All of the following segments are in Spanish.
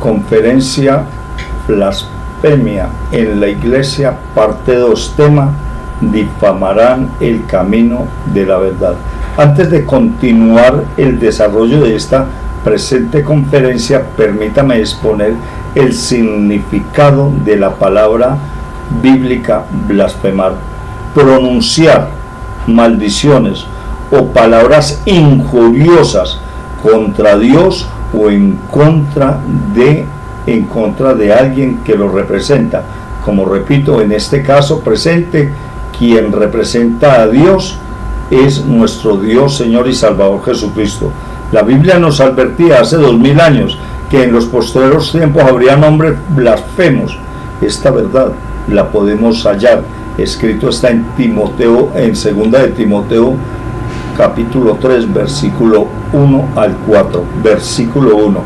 Conferencia Blasfemia en la Iglesia, parte 2, tema: difamarán el camino de la verdad. Antes de continuar el desarrollo de esta presente conferencia, permítame exponer el significado de la palabra bíblica blasfemar: pronunciar maldiciones o palabras injuriosas contra Dios o en contra de alguien que lo representa. Como repito, en este caso presente, quien representa a Dios es nuestro Dios, Señor y Salvador Jesucristo. La Biblia nos advertía hace 2000 años que en los postreros tiempos habría hombres blasfemos. Esta verdad la podemos hallar. Escrito está en Timoteo, en 2 de Timoteo, capítulo 3, versículo 1 al 4. Versículo 1.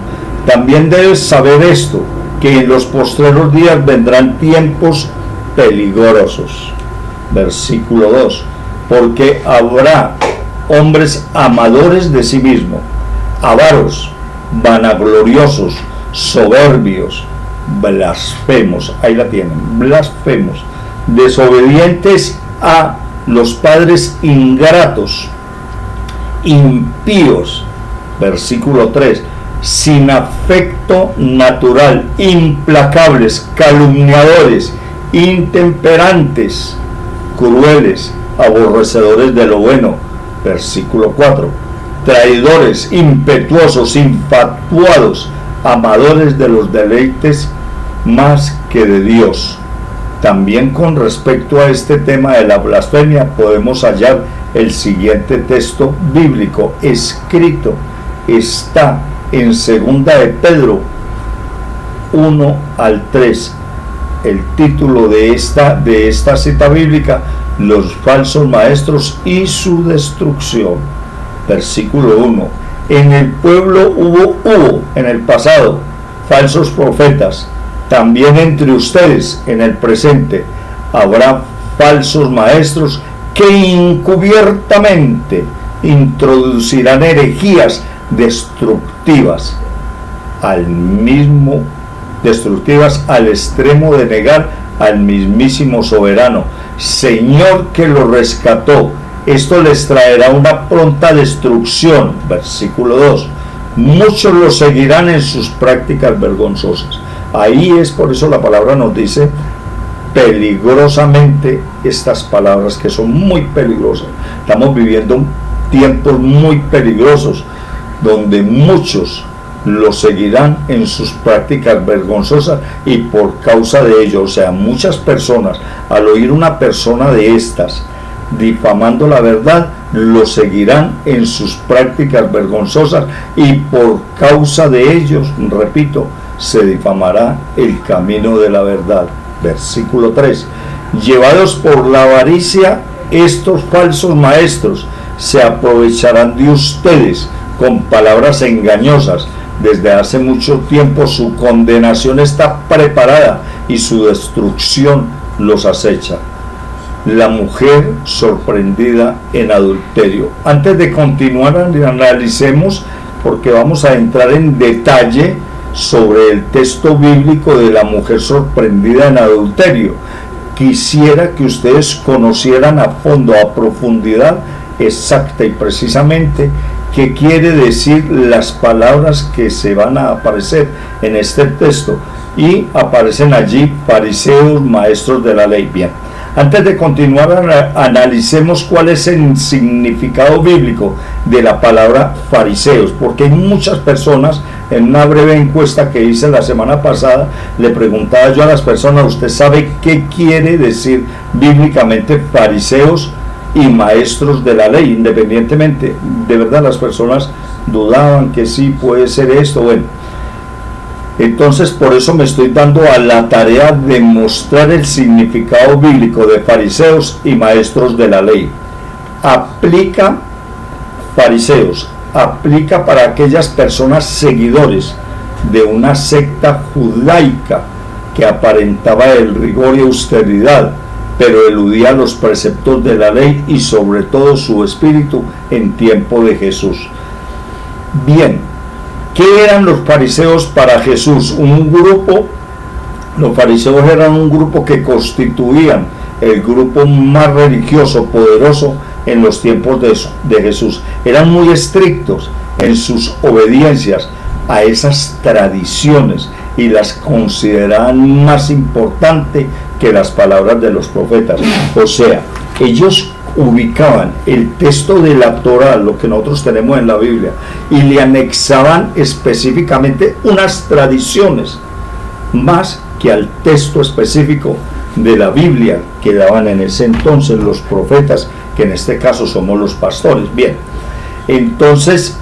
También debes saber esto, que en los postreros días vendrán tiempos peligrosos. Versículo 2. Porque habrá hombres amadores de sí mismos, avaros, vanagloriosos, soberbios, blasfemos, ahí la tienen, blasfemos, desobedientes a los padres, ingratos, impíos. Versículo 3. Sin afecto natural, implacables, calumniadores, intemperantes, crueles, aborrecedores de lo bueno. Versículo 4. Traidores, impetuosos, infatuados, amadores de los deleites más que de Dios. También con respecto a este tema de la blasfemia podemos hallar el siguiente texto bíblico escrito. Está en 2 de Pedro 1 al 3. El título de esta cita bíblica: los falsos maestros y su destrucción. Versículo 1. En el pueblo hubo en el pasado falsos profetas, también entre ustedes en el presente habrá falsos maestros que encubiertamente introducirán herejías destructivas al extremo de negar al mismísimo soberano, Señor que lo rescató. Esto les traerá una pronta destrucción. Versículo 2. Muchos lo seguirán en sus prácticas vergonzosas. Ahí es por eso la palabra nos dice peligrosamente estas palabras, que son muy peligrosas. Estamos viviendo tiempos muy peligrosos donde muchos lo seguirán en sus prácticas vergonzosas, y por causa de ello, o sea, muchas personas al oír una persona de estas difamando la verdad, lo seguirán en sus prácticas vergonzosas, y por causa de ellos, repito, se difamará el camino de la verdad. Versículo 3. Llevados por la avaricia, estos falsos maestros se aprovecharán de ustedes con palabras engañosas. Desde hace mucho tiempo su condenación está preparada y su destrucción los acecha. La mujer sorprendida en adulterio. Antes de continuar, analicemos, porque vamos a entrar en detalle sobre el texto bíblico de la mujer sorprendida en adulterio. Quisiera que ustedes conocieran a fondo, a profundidad exacta y precisamente qué quiere decir las palabras que se van a aparecer en este texto, y aparecen allí fariseos, maestros de la ley. Bien, antes de continuar, analicemos cuál es el significado bíblico de la palabra fariseos, porque hay muchas personas. En una breve encuesta que hice la semana pasada, le preguntaba yo a las personas: ¿usted sabe qué quiere decir bíblicamente fariseos y maestros de la ley? Independientemente, de verdad las personas dudaban que sí puede ser esto. Bueno, entonces por eso me estoy dando a la tarea de mostrar el significado bíblico de fariseos y maestros de la ley. Aplica fariseos, aplica para aquellas personas seguidores de una secta judaica que aparentaba el rigor y austeridad, pero eludía los preceptos de la ley y sobre todo su espíritu en tiempo de Jesús. Bien, ¿Qué eran los fariseos para Jesús? Los fariseos eran un grupo que constituían el grupo más religioso, poderoso en los tiempos de Jesús. Eran muy estrictos en sus obediencias a esas tradiciones y las consideraban más importantes que las palabras de los profetas. O sea, ellos ubicaban el texto de la Torá, lo que nosotros tenemos en la Biblia, y le anexaban específicamente unas tradiciones más que al texto específico de la Biblia que daban en ese entonces los profetas, que en este caso somos los pastores. Bien, entonces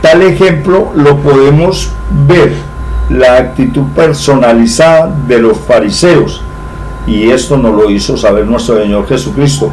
tal ejemplo lo podemos ver, la actitud personalizada de los fariseos, y esto nos lo hizo saber nuestro Señor Jesucristo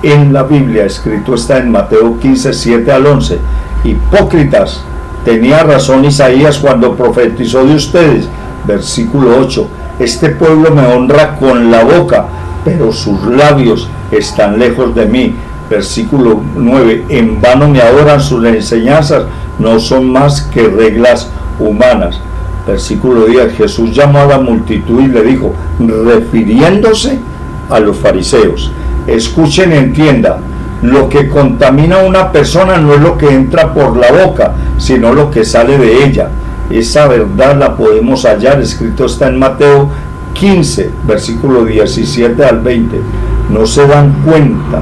en la Biblia. Escrito está en Mateo 15, 7 al 11. Hipócritas, tenía razón Isaías cuando profetizó de ustedes. Versículo 8, este pueblo me honra con la boca, pero sus labios están lejos de mí. Versículo 9, en vano me adoran, sus enseñanzas no son más que reglas humanas. Versículo 10, Jesús llamó a la multitud y le dijo, refiriéndose a los fariseos, escuchen y entiendan, lo que contamina a una persona no es lo que entra por la boca, sino lo que sale de ella. Esa verdad la podemos hallar, escrito está en Mateo 15, versículo 17 al 20. No se dan cuenta,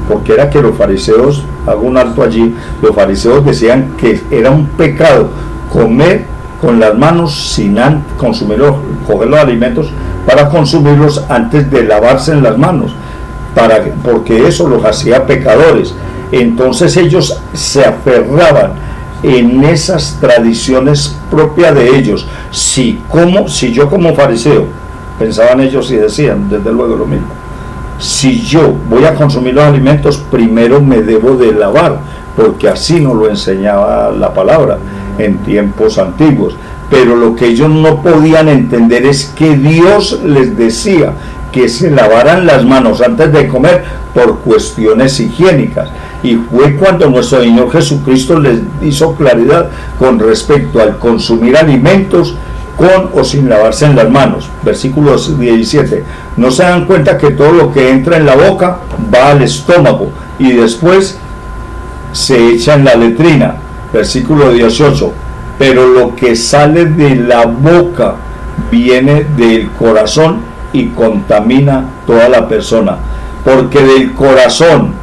porque era que los fariseos, hago un alto allí, los fariseos decían que era un pecado comer con las manos sin consumirlos, coger los alimentos para consumirlos antes de lavarse en las manos, porque eso los hacía pecadores. Entonces ellos se aferraban en esas tradiciones propias de ellos. Si yo como fariseo, pensaban ellos y decían desde luego lo mismo, si yo voy a consumir los alimentos, primero me debo de lavar, porque así nos lo enseñaba la palabra en tiempos antiguos. Pero lo que ellos no podían entender es que Dios les decía que se lavaran las manos antes de comer por cuestiones higiénicas. Y fue cuando nuestro Señor Jesucristo les hizo claridad con respecto al consumir alimentos con o sin lavarse en las manos. Versículo 17, no se dan cuenta que todo lo que entra en la boca va al estómago y después se echa en la letrina. Versículo 18, pero lo que sale de la boca viene del corazón y contamina toda la persona, porque del corazón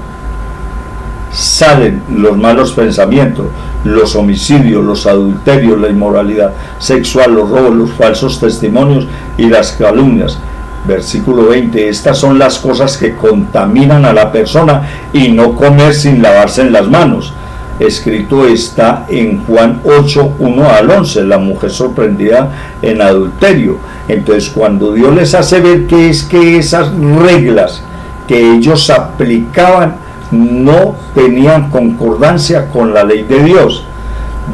salen los malos pensamientos, los homicidios, los adulterios, la inmoralidad sexual, los robos, los falsos testimonios y las calumnias. Versículo 20, estas son las cosas que contaminan a la persona, y no comer sin lavarse en las manos. Escrito está en Juan 8, 1 al 11, la mujer sorprendida en adulterio. Entonces, cuando Dios les hace ver que es que esas reglas que ellos aplicaban no tenían concordancia con la ley de Dios.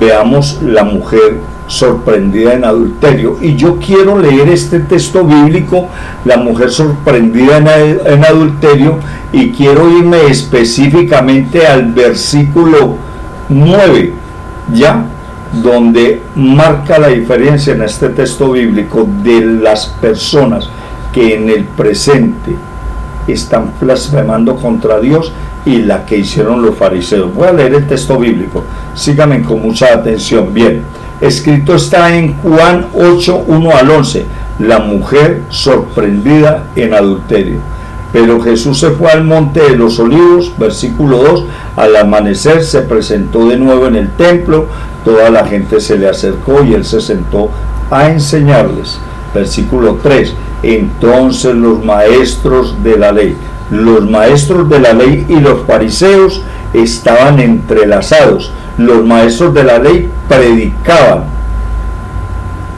Veamos la mujer sorprendida en adulterio, y yo quiero leer este texto bíblico, la mujer sorprendida en adulterio, y quiero irme específicamente al versículo 9, ya, donde marca la diferencia en este texto bíblico de las personas que en el presente están blasfemando contra Dios y la que hicieron los fariseos. Voy a leer el texto bíblico, síganme con mucha atención. Bien, escrito está en Juan 8, 1 al 11, la mujer sorprendida en adulterio. Pero Jesús se fue al monte de los olivos, versículo 2, al amanecer se presentó de nuevo en el templo, toda la gente se le acercó y él se sentó a enseñarles. Versículo 3, entonces los maestros de la ley y los fariseos estaban entrelazados. Los maestros de la ley predicaban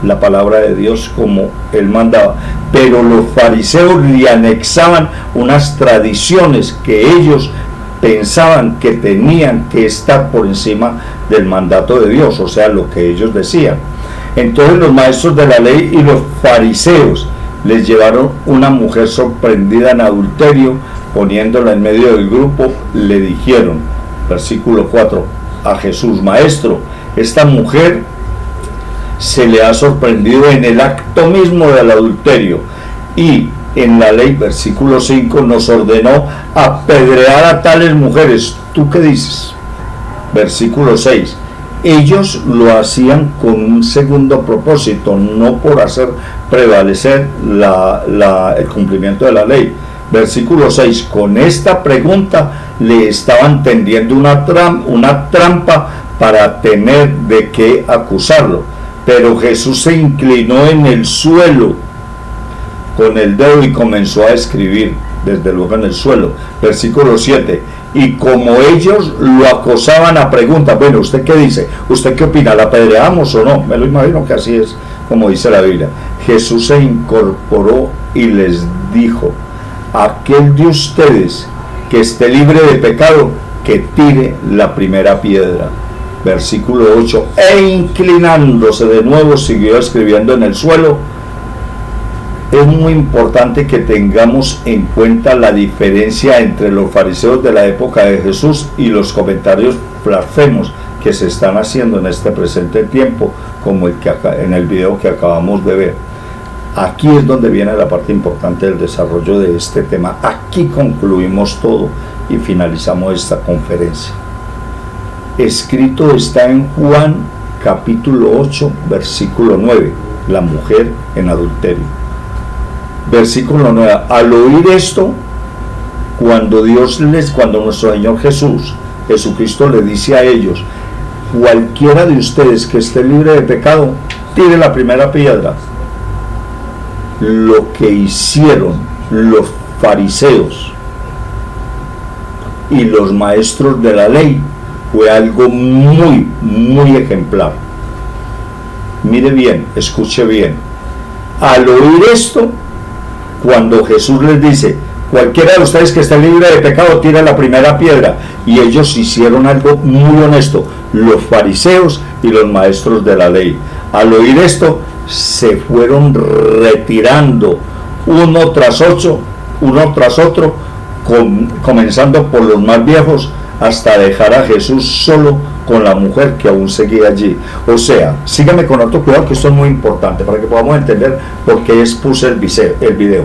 la palabra de Dios como él mandaba, pero los fariseos le anexaban unas tradiciones que ellos pensaban que tenían que estar por encima del mandato de Dios, o sea, lo que ellos decían. Entonces los maestros de la ley y los fariseos les llevaron una mujer sorprendida en adulterio, poniéndola en medio del grupo, le dijeron, versículo 4, a Jesús: maestro, esta mujer se le ha sorprendido en el acto mismo del adulterio, y en la ley, versículo 5, nos ordenó apedrear a tales mujeres. ¿Tú qué dices? Versículo 6, ellos lo hacían con un segundo propósito, no por hacer prevalecer el cumplimiento de la ley. Versículo 6, con esta pregunta le estaban tendiendo una trampa para tener de qué acusarlo. Pero Jesús se inclinó en el suelo con el dedo y comenzó a escribir, desde luego en el suelo. Versículo 7, y como ellos lo acosaban a preguntas: bueno, ¿usted qué dice? ¿Usted qué opina? ¿La apedreamos o no? Me lo imagino que así es como dice la Biblia. Jesús se incorporó y les dijo: aquel de ustedes que esté libre de pecado, que tire la primera piedra. Versículo 8, e inclinándose de nuevo siguió escribiendo en el suelo. Es muy importante que tengamos en cuenta la diferencia entre los fariseos de la época de Jesús y los comentarios blasfemos que se están haciendo en este presente tiempo, como en el video que acabamos de ver. Aquí es donde viene la parte importante del desarrollo de este tema. Aquí concluimos todo y finalizamos esta conferencia. Escrito está en Juan capítulo 8, versículo 9, la mujer en adulterio. Versículo 9, al oír esto, cuando nuestro Señor Jesucristo le dice a ellos: cualquiera de ustedes que esté libre de pecado, tire la primera piedra. Lo que hicieron los fariseos y los maestros de la ley fue algo muy, muy ejemplar. Mire bien, escuche bien. Al oír esto, cuando Jesús les dice: cualquiera de ustedes que esté libre de pecado, tire la primera piedra, y ellos hicieron algo muy honesto, los fariseos y los maestros de la ley. Al oír esto, se fueron retirando uno tras otro, comenzando por los más viejos, hasta dejar a Jesús solo con la mujer que aún seguía allí. O sea, sígame con otro cuidado, que esto es muy importante para que podamos entender por qué puse el video.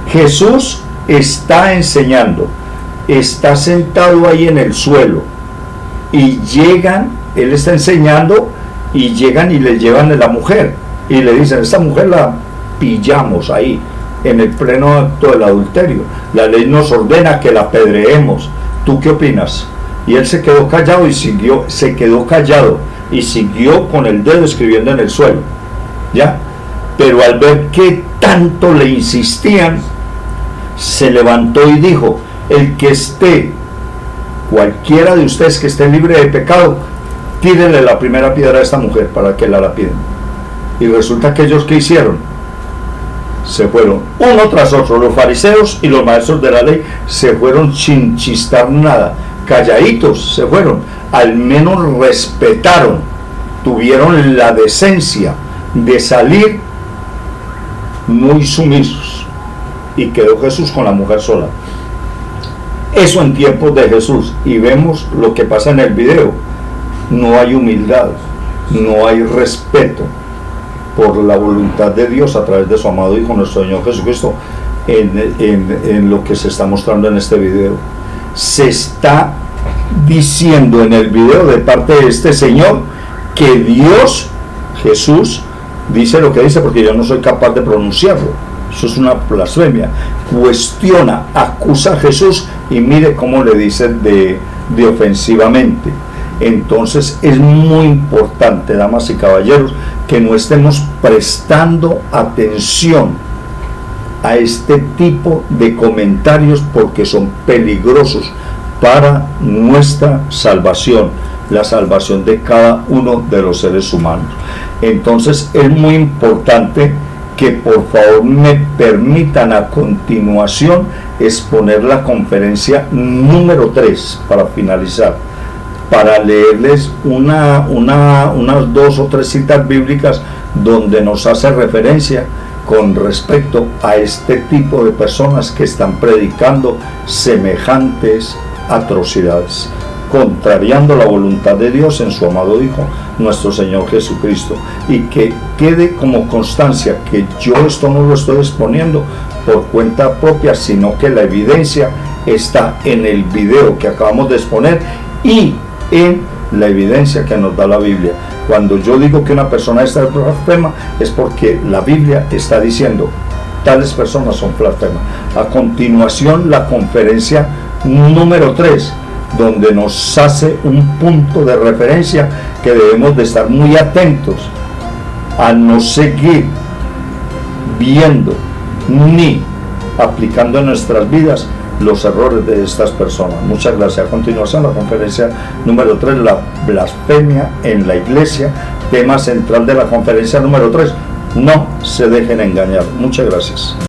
Jesús está enseñando, está sentado ahí en el suelo, y él está enseñando, y llegan y le llevan a la mujer y le dicen: esta mujer la pillamos ahí en el pleno acto del adulterio, la ley nos ordena que la apedreemos. ¿Tú qué opinas? Y él se quedó callado y siguió con el dedo escribiendo en el suelo, ¿ya? Pero al ver que tanto le insistían, se levantó y dijo: cualquiera de ustedes que esté libre de pecado, tírele la primera piedra a esta mujer para que la lapiden. Y resulta que ellos, ¿qué hicieron? Se fueron uno tras otro, los fariseos y los maestros de la ley se fueron sin chistar nada, calladitos se fueron, al menos respetaron, tuvieron la decencia de salir muy sumisos, y quedó Jesús con la mujer sola. Eso en tiempos de Jesús, y vemos lo que pasa en el video. No hay humildad, no hay respeto por la voluntad de Dios a través de su amado Hijo, nuestro Señor Jesucristo, en lo que se está mostrando en este video. Se está diciendo en el video de parte de este señor que Jesús, dice lo que dice, porque yo no soy capaz de pronunciarlo. Eso es una blasfemia. Cuestiona, acusa a Jesús, y mire cómo le dice de ofensivamente. Entonces es muy importante, damas y caballeros, que no estemos prestando atención a este tipo de comentarios, porque son peligrosos para nuestra salvación, la salvación de cada uno de los seres humanos. Entonces es muy importante que por favor me permitan a continuación exponer la conferencia número 3 para finalizar, para leerles unas 2 o 3 citas bíblicas donde nos hace referencia con respecto a este tipo de personas que están predicando semejantes atrocidades. contrariando la voluntad de Dios en su amado Hijo, nuestro Señor Jesucristo. Y que quede como constancia que yo esto no lo estoy exponiendo por cuenta propia, sino que la evidencia está en el video que acabamos de exponer y en la evidencia que nos da la Biblia. Cuando yo digo que una persona es blasfema, es porque la Biblia está diciendo tales personas son blasfemas. A continuación, la conferencia número 3, donde nos hace un punto de referencia que debemos de estar muy atentos a no seguir viendo ni aplicando en nuestras vidas los errores de estas personas. Muchas gracias. A continuación, la conferencia número 3, la blasfemia en la iglesia, tema central de la conferencia número 3. No se dejen engañar. Muchas gracias.